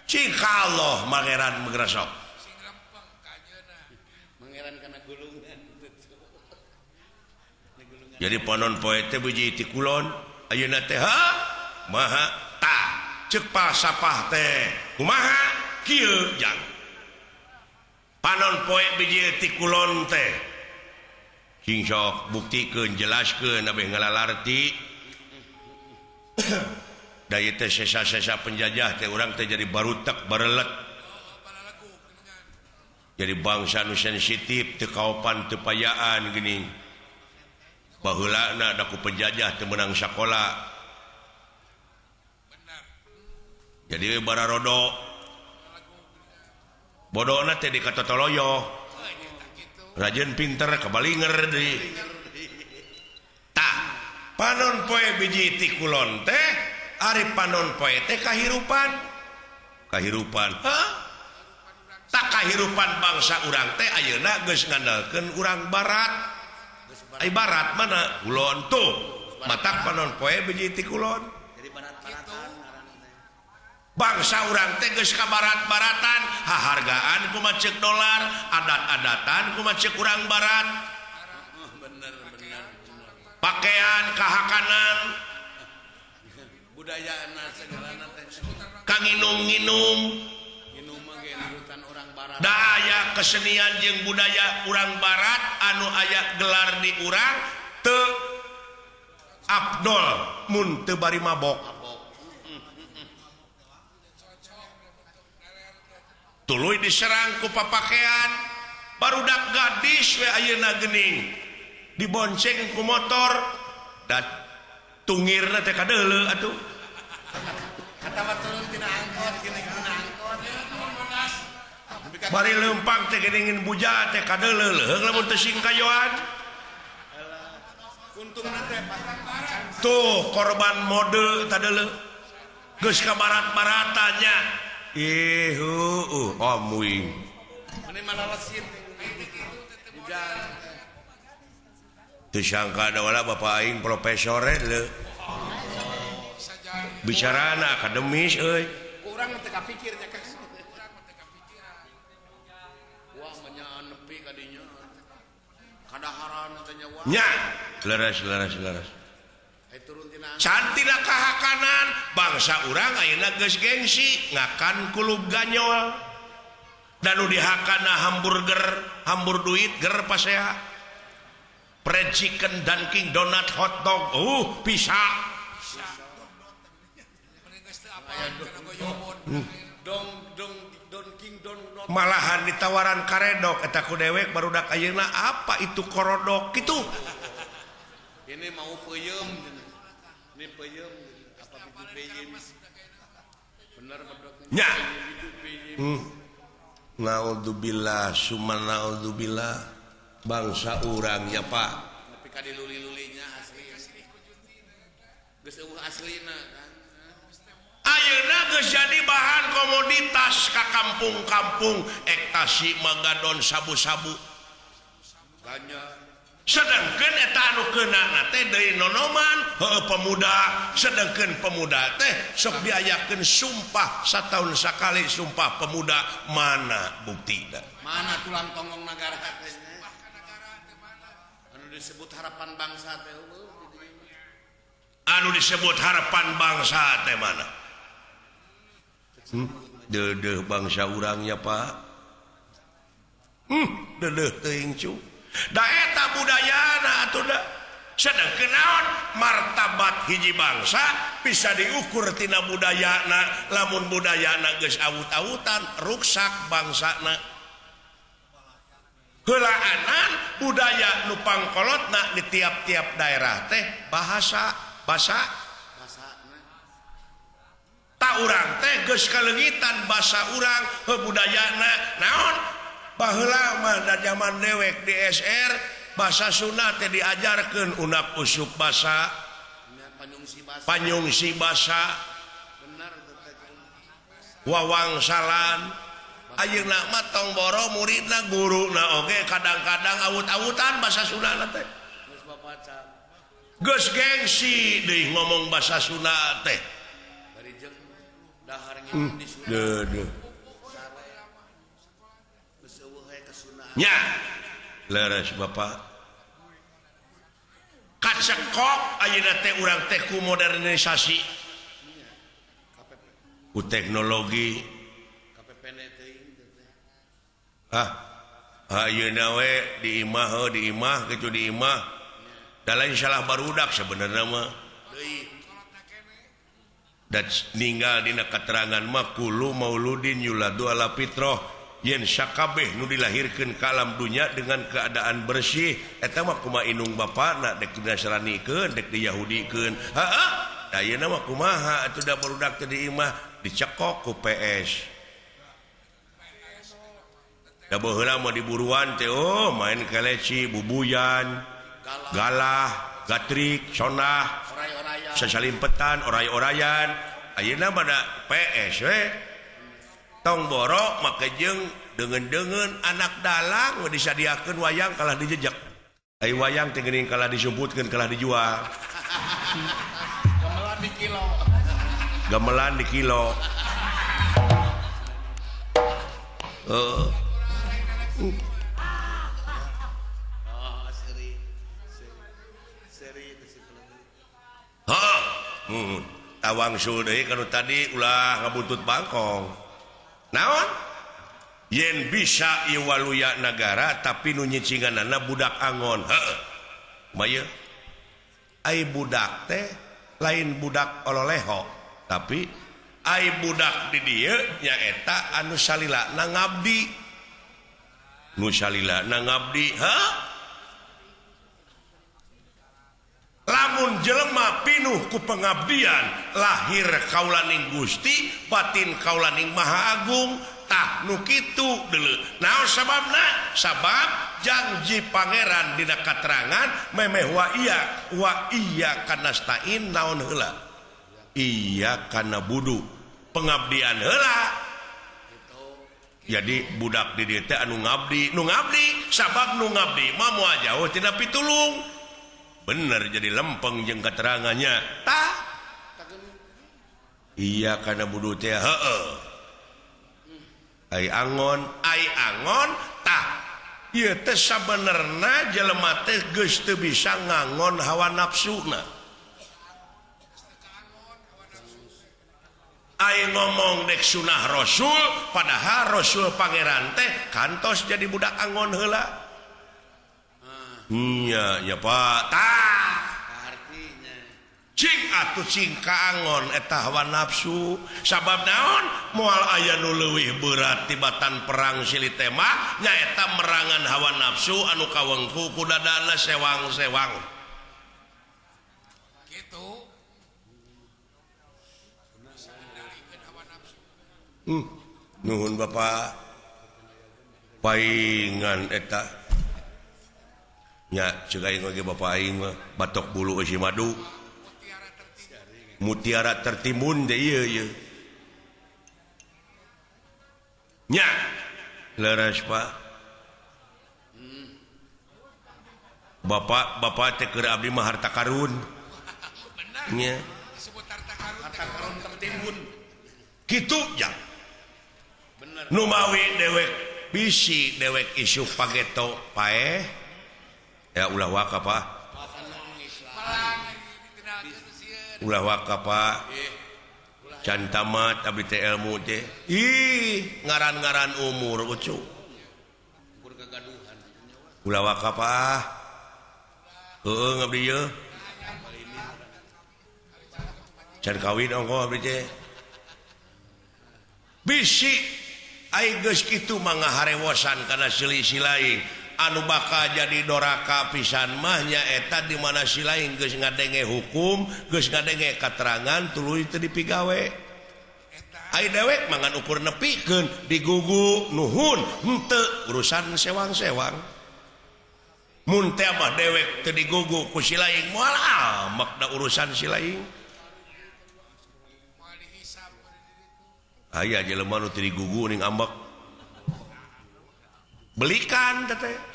Cikaloh Mangeran Megrasok. Jadi panon poe teh biji ti kulon ayeuna teh maha ta ceuk pasapah teh kumaha kieu jang panon poe biji ti kulon teh sing sok buktikeun jelaskeun abeh ngalalarti da ieu teh sesa-sesa penjajah teh urang teh jadi barutek barelet jadi bangsa nu sensitif teu kaopan teu payaan geuning baheulana da ku penjajah teu meunang sakola jadi bararodo bodona teh dikatotoloyo rajin pinter kabalinger deui tah panon poe biji ti kulon teh ari panon poe teh kahirupan tak kahirupan bangsa urang teh ayeuna geus ngandalkeun urang barat ibarat mana kulon tuh matak panon poe biji ti kulon bangsa urang teh geus ka barat-baratan hahargaan kumaha ceuk dolar adat-adatan kumaha ceuk urang barat pakaian kahakanan budayana segalana teh kanginum-nginum daya kesenian jeung budaya urang barat anu aya gelar di urang teu abdol mun teu bari mabok tuluy diserang ku papakean barudak gadis we ayeuna geuning dibonceng ku motor dan tungirna teh kadeuleu atuh atawa turun tina angkot geuning tina angkot bari lempang teh geuning buja teh kadeuleu leuheung lamun teu sing kayoan untungna teh tuh korban mode tadeuleu geus ka barat-baratannya muing mane malalesin teu sangka da wala bapak aing profesor le bicarana akademis euy urang teh kapikir nya ka wah menyaan nepi ka dinya kadaharan teh nya wah nya leres cantina kahakanan bangsa urang ayeuna geus gengsi ngakan kulub ganyol dan nu dihakana hambur duit ger pasea fried chicken Dunkin donut hot dog bisa malahan ditawaran karedok eta ku dewek barudak ayeuna apa itu korodok kitu ini mau peuyeum ini peuyeum apa bidu peuyeum bener nya naudzubillah summa naudzubillah bangsa urang ya Pak tapi ka diluli-lulinya asli geus eueuh aslina kan ayeuna geus jadi bahan komoditas ka kampung-kampung ektasi magadon sabu-sabu ganja sedangkan eta anu keunana teh deui nonoman pemuda sedangkan pemuda teh sok diayakeun sumpah sataun sakali sumpah pemuda mana buktina mana tulang tonggong nagara teh anu disebut harapan bangsa teh anu disebut harapan bangsa teh mana deudeuh bangsa urangnya Pak deudeuh teuing cu da eta budayana atuh da sedangkeun naon martabat hiji bangsa bisa diukur tina budayana lamun budayana geus awut-awutan ruksak bangsana heulaanan budaya nu pangkolotna di tiap-tiap daerah teh bahasa ta urang teh geus kaleugitan basa urang budayana naon baheula mah da zaman dewek di SR basa Sunda teh diajarkeun unak usuk basa panyungsi basa bener wawangsalan ayeuna mah tong boro muridna guruna oge kadang-kadang awut-awutan basa Sunda teh geus babaca geus gengsi deui ngomong basa Sunda teh bari jeung nya leres Bapak kacekok ayeuna teh urang teh ku modernisasi ku teknologi ayeuna we di imah kecu di imah da lain salah barudak sebenarnya mah dan ninggal dina keterangan mah kulu mauludin yuladu ala fitrah yen sakabeh nu dilahirkeun ka alam dunya dengan keadaan bersih eta mah kumaha inung bapana dek dinasranikeun dek diyahudikeun da ayeuna mah kumaha atuh da barudak teh di imah dicekok ku PS da baheula mah diburuan teh main keleci bubuyan galah gatrik sonah sasalimpetan oray-orayan ayeuna mah da PS we tong borok make jeung dengan anak dalang disadiakeun wayang kalah dijejak ai wayang teh geuning kalah disumputkeun kalah dijual gamelan di kilo tawang sul deui kanu tadi ulah ngabuntut bangkong naon yen bisa ieu waluya nagara tapi nu nyicinganana budak angon heuh maya ai budak teh lain budak ololeho tapi ai budak di dieu nyaeta anu salilana ngabdi nu salilana ngabdi lamun jelema pinuh ku pengabdian lahir kaulaning Gusti batin kaulaning Maha Agung tah nu kitu deuleu naon sababna sabab janji pangeran dina katerangan memeh wa iya kana stain naon heula iya kana budu pengabdian heula jadi budak di dieu teh anu ngabdi sabab nu ngabdi mah moal jauh tina pitulung bener jadi lempeng jeung keterangannya tah iya kana budu teh heueuh ai angon tah ieu teh sabenerna jelema teh geus teu bisa ngangon hawa nafsuna ai ngomong dek sunah rasul padahal rasul pangeran teh kantos jadi budak angon heula iya ya Pak tah artinya cing atuh cing kaangon eta hawa nafsu sabab naon moal aya nu leuwih berat tibatan perang silih teh mah nyaeta merangan hawa nafsu anu kawengku ku dadana sewang-sewang kitu nuhun Bapak paingan eta nya ceuk aing ge Bapak aing mah batok bulu eusi madu mutiara tertimbun teh ieu nya leres Pak Bapak teh keur abdi mah harta karun nya disebut harta karun tertimbun kitu ya bener nu mawi dewek bisi dewek isu pageto paeh ya ulah waka Pak ulah waka Pak can tamat abdi teh ilmu teh ngaran-ngaran umur ucu ulah waka Pak heueuh ngabdi yeuh can kawin ongko abdi teh bisi ai geus kitu mangga harewosan kana selisih lain anu bakal jadi doraka pisan mah nyaeta di mana si lain geus ngadenge hukum geus ngadenge katerangan tuluy teu dipigawe ai dewek mangan ukur nepikeun digugu nuhun henteu urusan sewang-sewang mun teh mah dewek teu digugu ku si lain moal amak da urusan si lain aya jelema nu teu digugu ning ambek belikan teh